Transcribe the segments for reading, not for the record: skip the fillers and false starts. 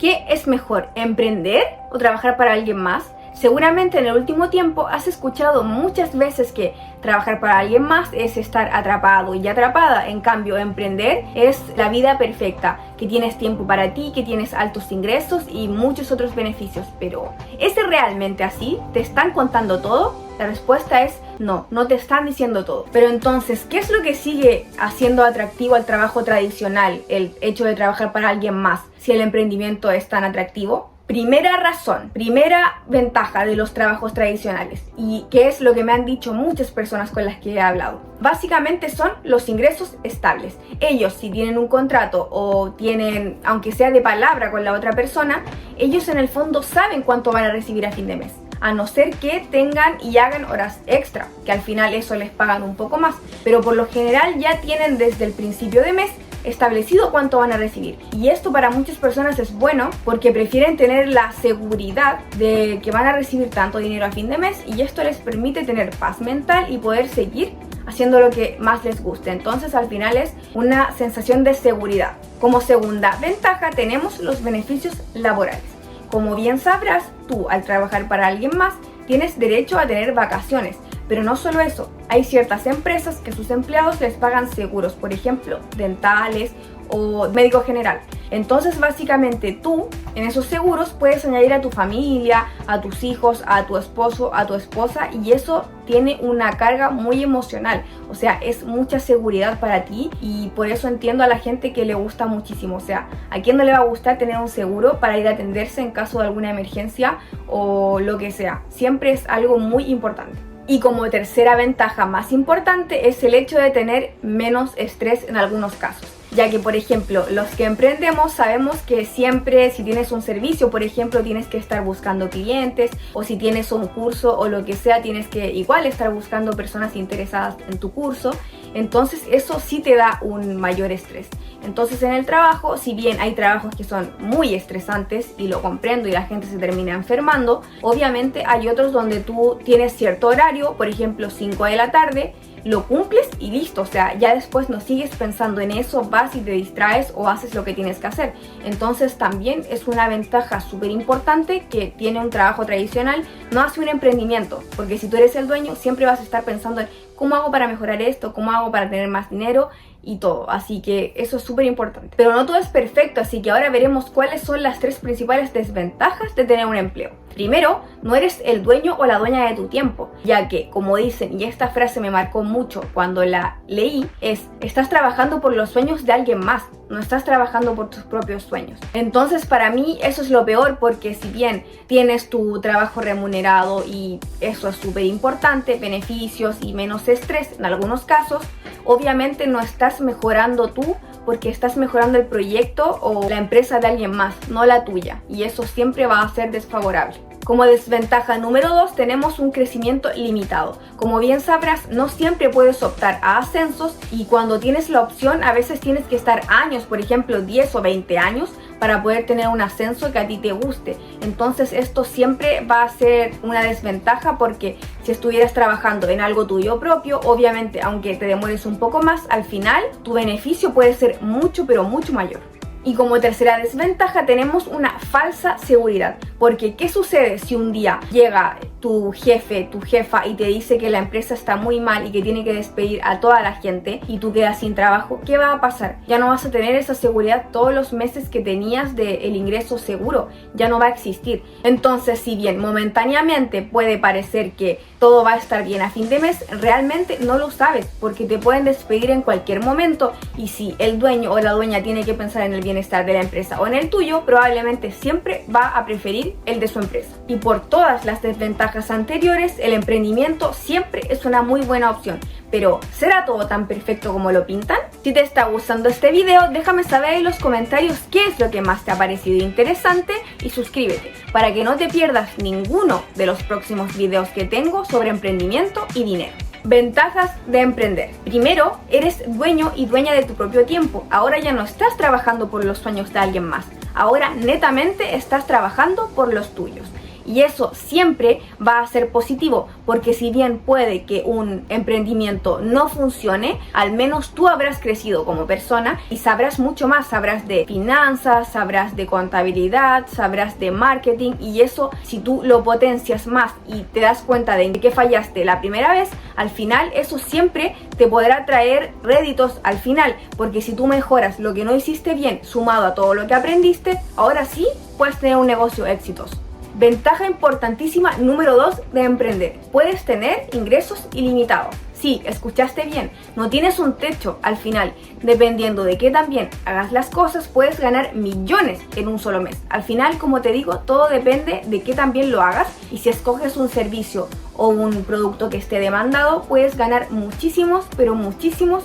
¿Qué es mejor, emprender o trabajar para alguien más? Seguramente en el último tiempo has escuchado muchas veces que trabajar para alguien más es estar atrapado y atrapada. En cambio, emprender es la vida perfecta, que tienes tiempo para ti, que tienes altos ingresos y muchos otros beneficios. Pero, ¿es realmente así? ¿Te están contando todo? La respuesta es no, no te están diciendo todo. Pero entonces, ¿qué es lo que sigue haciendo atractivo al trabajo tradicional, el hecho de trabajar para alguien más, si el emprendimiento es tan atractivo? Primera razón, primera ventaja de los trabajos tradicionales, y que es lo que me han dicho muchas personas con las que he hablado, básicamente son los ingresos estables. Ellos, si tienen un contrato o tienen, aunque sea de palabra con la otra persona, ellos en el fondo saben cuánto van a recibir a fin de mes, a no ser que tengan y hagan horas extra, que al final eso les pagan un poco más, pero por lo general ya tienen desde el principio de mes establecido cuánto van a recibir. Y esto para muchas personas es bueno porque prefieren tener la seguridad de que van a recibir tanto dinero a fin de mes, y esto les permite tener paz mental y poder seguir haciendo lo que más les guste. Entonces al final es una sensación de seguridad. Como segunda ventaja tenemos los beneficios laborales. Como bien sabrás, tú al trabajar para alguien más tienes derecho a tener vacaciones. Pero no solo eso, hay ciertas empresas que sus empleados les pagan seguros, por ejemplo, dentales o médico general. Entonces básicamente tú en esos seguros puedes añadir a tu familia, a tus hijos, a tu esposo, a tu esposa, y eso tiene una carga muy emocional. O sea, es mucha seguridad para ti, y por eso entiendo a la gente que le gusta muchísimo. O sea, ¿a quién no le va a gustar tener un seguro para ir a atenderse en caso de alguna emergencia o lo que sea? Siempre es algo muy importante. Y como tercera ventaja más importante es el hecho de tener menos estrés en algunos casos. Ya que, por ejemplo, los que emprendemos sabemos que siempre, si tienes un servicio, por ejemplo, tienes que estar buscando clientes, o si tienes un curso o lo que sea, tienes que igual estar buscando personas interesadas en tu curso. Entonces eso sí te da un mayor estrés. Entonces en el trabajo, si bien hay trabajos que son muy estresantes, y lo comprendo y la gente se termina enfermando, obviamente hay otros donde tú tienes cierto horario, por ejemplo 5 de la tarde, lo cumples y listo. O sea, ya después no sigues pensando en eso, vas y te distraes o haces lo que tienes que hacer. Entonces también es una ventaja súper importante que tiene un trabajo tradicional, no hace un emprendimiento, porque si tú eres el dueño siempre vas a estar pensando en cómo hago para mejorar esto, cómo hago para tener más dinero y todo. Así que eso es súper importante. Pero no todo es perfecto, así que ahora veremos cuáles son las 3 principales desventajas de tener un empleo. Primero, no eres el dueño o la dueña de tu tiempo, ya que, como dicen, y esta frase me marcó mucho cuando la leí, estás trabajando por los sueños de alguien más, no estás trabajando por tus propios sueños. Entonces para mí eso es lo peor, porque si bien tienes tu trabajo remunerado y eso es súper importante, beneficios y menos estrés en algunos casos, obviamente no estás mejorando tú, porque estás mejorando el proyecto o la empresa de alguien más, no la tuya, y eso siempre va a ser desfavorable. Como desventaja número 2 tenemos un crecimiento limitado. Como bien sabrás, no siempre puedes optar a ascensos, y cuando tienes la opción a veces tienes que estar años, por ejemplo 10 o 20 años, para poder tener un ascenso que a ti te guste. Entonces esto siempre va a ser una desventaja, porque si estuvieras trabajando en algo tuyo propio, obviamente aunque te demores un poco más, al final tu beneficio puede ser mucho pero mucho mayor. Y como tercera desventaja tenemos una falsa seguridad, porque ¿qué sucede si un día llega tu jefe, tu jefa, y te dice que la empresa está muy mal y que tiene que despedir a toda la gente y tú quedas sin trabajo? ¿Qué va a pasar? Ya no vas a tener esa seguridad todos los meses que tenías del ingreso seguro, ya no va a existir. Entonces, si bien momentáneamente puede parecer que todo va a estar bien a fin de mes, realmente no lo sabes, porque te pueden despedir en cualquier momento, y si el dueño o la dueña tiene que pensar en el bienestar de la empresa o en el tuyo, probablemente siempre va a preferir el de su empresa. Y por todas las desventajas anteriores, el emprendimiento siempre es una muy buena opción. Pero, ¿será todo tan perfecto como lo pintan? Si te está gustando este video, déjame saber en los comentarios qué es lo que más te ha parecido interesante, y suscríbete para que no te pierdas ninguno de los próximos videos que tengo sobre emprendimiento y dinero. Ventajas de emprender. Primero, eres dueño y dueña de tu propio tiempo. Ahora ya no estás trabajando por los sueños de alguien más. Ahora netamente estás trabajando por los tuyos. Y eso siempre va a ser positivo, porque si bien puede que un emprendimiento no funcione, al menos tú habrás crecido como persona y sabrás mucho más, sabrás de finanzas, sabrás de contabilidad, sabrás de marketing, y eso, si tú lo potencias más y te das cuenta de que fallaste la primera vez, al final eso siempre te podrá traer réditos al final, porque si tú mejoras lo que no hiciste bien sumado a todo lo que aprendiste, ahora sí puedes tener un negocio exitoso. Ventaja importantísima número 2 de emprender: puedes tener ingresos ilimitados. Sí, escuchaste bien, no tienes un techo al final. Dependiendo de qué también hagas las cosas, puedes ganar millones en un solo mes. Al final, como te digo, todo depende de qué también lo hagas, y si escoges un servicio o un producto que esté demandado, puedes ganar muchísimos, pero muchísimos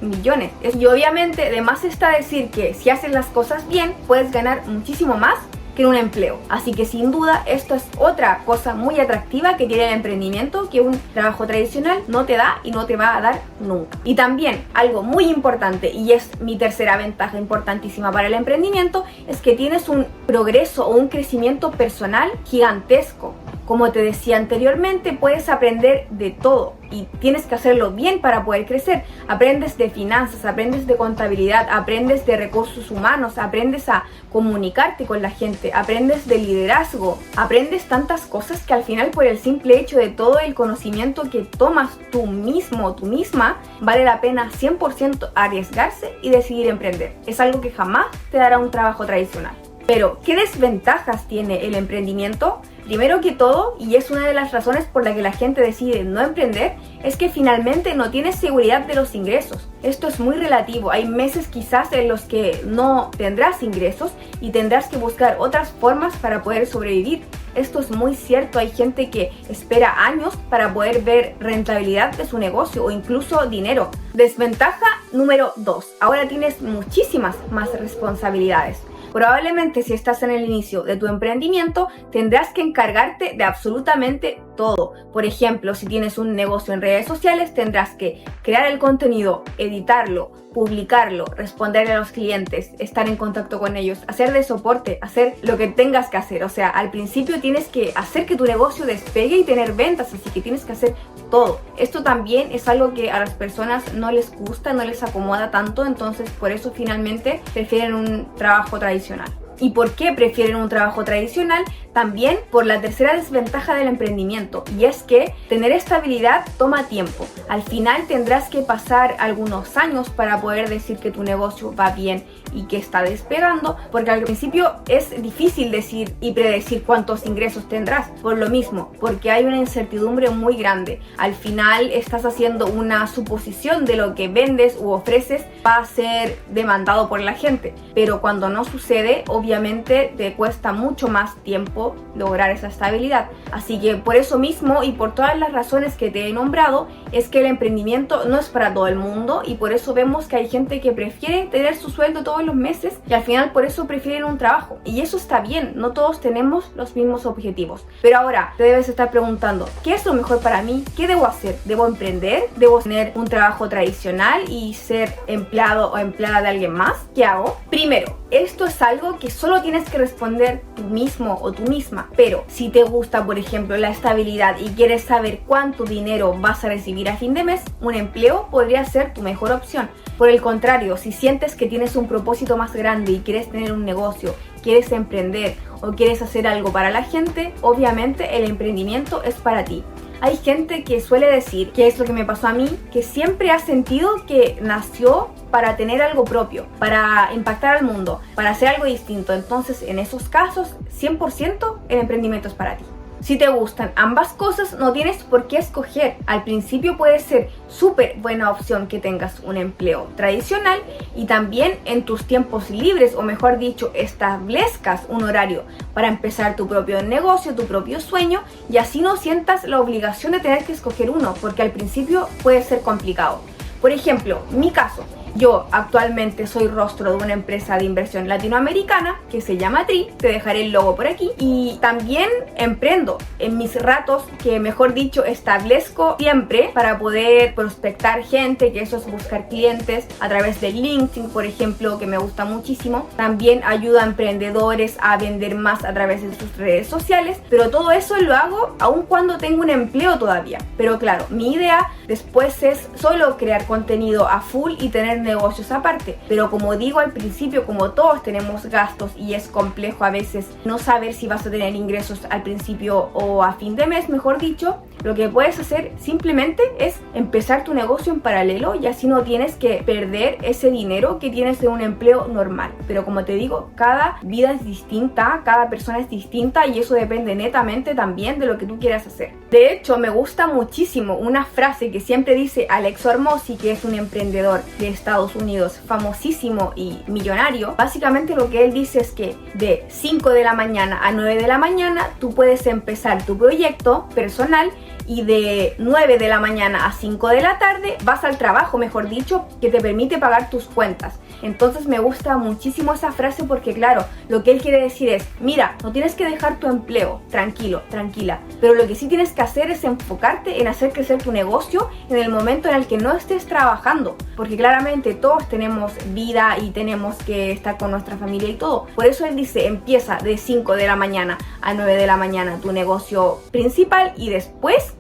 millones. Y obviamente, de más está decir que si haces las cosas bien, puedes ganar muchísimo más que en un empleo. Así que sin duda esto es otra cosa muy atractiva que tiene el emprendimiento, que un trabajo tradicional no te da y no te va a dar nunca. Y también algo muy importante, y es mi tercera ventaja importantísima para el emprendimiento, es que tienes un progreso o un crecimiento personal gigantesco. Como te decía anteriormente, puedes aprender de todo y tienes que hacerlo bien para poder crecer. Aprendes de finanzas, aprendes de contabilidad, aprendes de recursos humanos, aprendes a comunicarte con la gente, aprendes de liderazgo, aprendes tantas cosas que al final, por el simple hecho de todo el conocimiento que tomas tú mismo o tú misma, vale la pena 100% arriesgarse y decidir emprender. Es algo que jamás te dará un trabajo tradicional. Pero, ¿qué desventajas tiene el emprendimiento? Primero que todo, y es una de las razones por la que la gente decide no emprender, es que finalmente no tienes seguridad de los ingresos. Esto es muy relativo. Hay meses quizás en los que no tendrás ingresos y tendrás que buscar otras formas para poder sobrevivir. Esto es muy cierto. Hay gente que espera años para poder ver rentabilidad de su negocio o incluso dinero. Desventaja número 2. Ahora tienes muchísimas más responsabilidades. Probablemente si estás en el inicio de tu emprendimiento tendrás que encargarte de absolutamente todo. Por ejemplo, si tienes un negocio en redes sociales, tendrás que crear el contenido, editarlo, publicarlo, responderle a los clientes, estar en contacto con ellos, hacer de soporte, hacer lo que tengas que hacer. O sea, al principio tienes que hacer que tu negocio despegue y tener ventas, así que tienes que hacer todo. Esto también es algo que a las personas no les gusta, no les acomoda tanto, entonces por eso finalmente prefieren un trabajo tradicional. ¿Y por qué prefieren un trabajo tradicional? También por la tercera desventaja del emprendimiento, y es que tener estabilidad toma tiempo. Al final tendrás que pasar algunos años para poder decir que tu negocio va bien y que está despegando, porque al principio es difícil decir y predecir cuántos ingresos tendrás, por lo mismo, porque hay una incertidumbre muy grande. Al final estás haciendo una suposición de lo que vendes u ofreces va a ser demandado por la gente, pero cuando no sucede, obviamente te cuesta mucho más tiempo lograr esa estabilidad. Así que por eso mismo y por todas las razones que te he nombrado, es que el emprendimiento no es para todo el mundo, y por eso vemos que hay gente que prefiere tener su sueldo todos los meses y al final por eso prefieren un trabajo. Y eso está bien, no todos tenemos los mismos objetivos. Pero ahora te debes estar preguntando, ¿qué es lo mejor para mí? ¿Qué debo hacer? ¿Debo emprender? ¿Debo tener un trabajo tradicional y ser empleado o empleada de alguien más? ¿Qué hago? Primero, esto es algo que solo tienes que responder tú mismo o tú misma. Pero si te gusta, por ejemplo, la estabilidad y quieres saber cuánto dinero vas a recibir a fin de mes, un empleo podría ser tu mejor opción. Por el contrario, si sientes que tienes un propósito más grande y quieres tener un negocio, quieres emprender o quieres hacer algo para la gente, obviamente el emprendimiento es para ti. Hay gente que suele decir, que es lo que me pasó a mí, que siempre ha sentido que nació para tener algo propio, para impactar al mundo, para hacer algo distinto. Entonces, en esos casos, 100% el emprendimiento es para ti. Si te gustan ambas cosas, no tienes por qué escoger. Al principio puede ser súper buena opción que tengas un empleo tradicional y también en tus tiempos libres, o mejor dicho, establezcas un horario para empezar tu propio negocio, tu propio sueño, y así no sientas la obligación de tener que escoger uno, porque al principio puede ser complicado. Por ejemplo, mi caso, Yo actualmente soy rostro de una empresa de inversión latinoamericana que se llama TRI, te dejaré el logo por aquí, y también emprendo en mis ratos, que mejor dicho establezco siempre para poder prospectar gente, que eso es buscar clientes a través de LinkedIn, por ejemplo, que me gusta muchísimo. También ayuda a emprendedores a vender más a través de sus redes sociales, pero todo eso lo hago aun cuando tengo un empleo todavía. Pero claro, mi idea después es solo crear contenido a full y tener negocios aparte. Pero como digo al principio, como todos tenemos gastos y es complejo a veces no saber si vas a tener ingresos al principio o a fin de mes, mejor dicho, lo que puedes hacer simplemente es empezar tu negocio en paralelo y así no tienes que perder ese dinero que tienes de un empleo normal. Pero como te digo, cada vida es distinta, cada persona es distinta y eso depende netamente también de lo que tú quieras hacer. De hecho, me gusta muchísimo una frase que siempre dice Alex Hormozi, que es un emprendedor de Estados Unidos famosísimo y millonario. Básicamente lo que él dice es que de 5 de la mañana a 9 de la mañana tú puedes empezar tu proyecto personal y de 9 de la mañana a 5 de la tarde vas al trabajo, mejor dicho, que te permite pagar tus cuentas. Entonces me gusta muchísimo esa frase porque claro, lo que él quiere decir es, mira, no tienes que dejar tu empleo, tranquilo, tranquila, pero lo que sí tienes que hacer es enfocarte en hacer crecer tu negocio en el momento en el que no estés trabajando, porque claramente todos tenemos vida y tenemos que estar con nuestra familia y todo. Por eso él dice, empieza de 5 de la mañana a 9 de la mañana tu negocio principal y después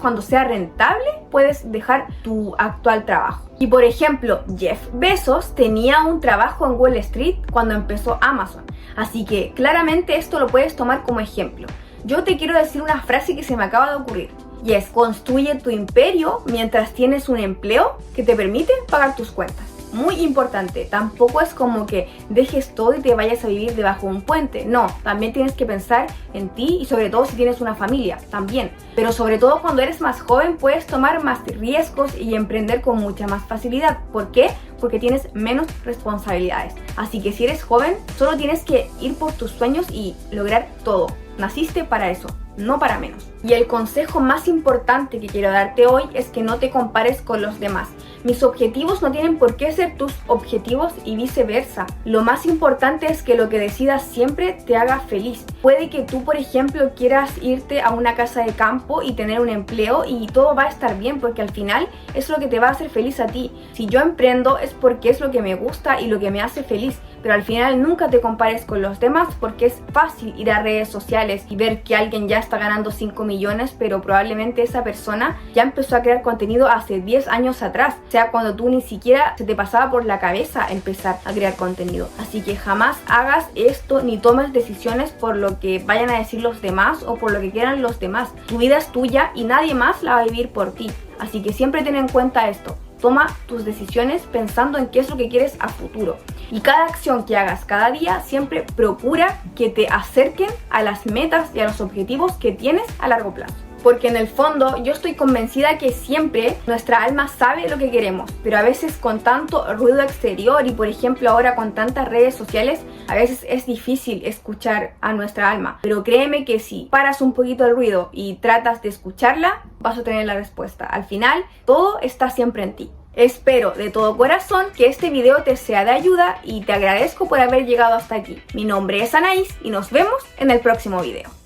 cuando sea rentable puedes dejar tu actual trabajo. Y por ejemplo, Jeff Bezos tenía un trabajo en Wall Street cuando empezó Amazon. Así que claramente esto lo puedes tomar como ejemplo. Yo te quiero decir una frase que se me acaba de ocurrir. Y es, construye tu imperio mientras tienes un empleo que te permite pagar tus cuentas. Muy importante, tampoco es como que dejes todo y te vayas a vivir debajo de un puente. No, también tienes que pensar en ti y sobre todo si tienes una familia, también. Pero sobre todo cuando eres más joven puedes tomar más riesgos y emprender con mucha más facilidad. ¿Por qué? Porque tienes menos responsabilidades. Así que si eres joven, solo tienes que ir por tus sueños y lograr todo. Naciste para eso, no para menos. Y el consejo más importante que quiero darte hoy es que no te compares con los demás. Mis objetivos no tienen por qué ser tus objetivos y viceversa. Lo más importante es que lo que decidas siempre te haga feliz. Puede que tú, por ejemplo, quieras irte a una casa de campo y tener un empleo y todo va a estar bien porque al final es lo que te va a hacer feliz a ti. Si yo emprendo es porque es lo que me gusta y lo que me hace feliz. Pero al final nunca te compares con los demás porque es fácil ir a redes sociales y ver que alguien ya está ganando 5 millones, pero probablemente esa persona ya empezó a crear contenido hace 10 años atrás. O sea, cuando tú ni siquiera se te pasaba por la cabeza empezar a crear contenido. Así que jamás hagas esto ni tomes decisiones por lo que vayan a decir los demás o por lo que quieran los demás. Tu vida es tuya y nadie más la va a vivir por ti. Así que siempre ten en cuenta esto. Toma tus decisiones pensando en qué es lo que quieres a futuro. Y cada acción que hagas cada día siempre procura que te acerquen a las metas y a los objetivos que tienes a largo plazo. Porque en el fondo yo estoy convencida que siempre nuestra alma sabe lo que queremos, pero a veces con tanto ruido exterior y por ejemplo ahora con tantas redes sociales, a veces es difícil escuchar a nuestra alma. Pero créeme que si paras un poquito el ruido y tratas de escucharla, vas a tener la respuesta. Al final, todo está siempre en ti. Espero de todo corazón que este video te sea de ayuda y te agradezco por haber llegado hasta aquí. Mi nombre es Anaís y nos vemos en el próximo video.